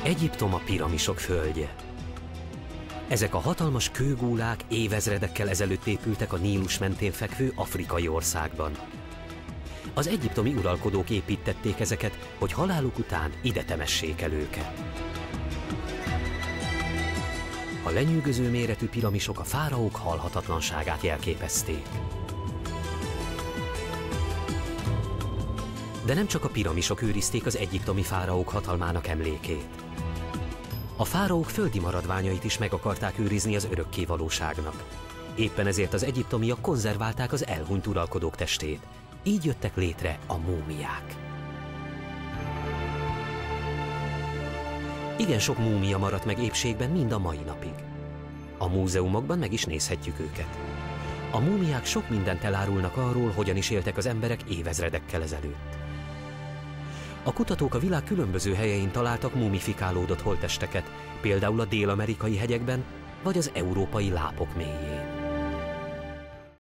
Egyiptom a piramisok földje. Ezek a hatalmas kőgúlák évezredekkel ezelőtt épültek a Nílus mentén fekvő afrikai országban. Az egyiptomi uralkodók építették ezeket, hogy haláluk után ide temessék el őket. A lenyűgöző méretű piramisok a fáraók halhatatlanságát jelképezték. De nem csak a piramisok őrizték az egyiptomi fáraók hatalmának emlékét. A fáraók földi maradványait is meg akarták őrizni az örökké valóságnak. Éppen ezért az egyiptomiak konzerválták az elhunyt uralkodók testét. Így jöttek létre a múmiák. Igen sok múmia maradt meg épségben mind a mai napig. A múzeumokban meg is nézhetjük őket. A múmiák sok mindent elárulnak arról, hogyan is éltek az emberek évezredekkel ezelőtt. A kutatók a világ különböző helyein találtak mumifikálódott holttesteket, például a dél-amerikai hegyekben vagy az európai lápok mélyén.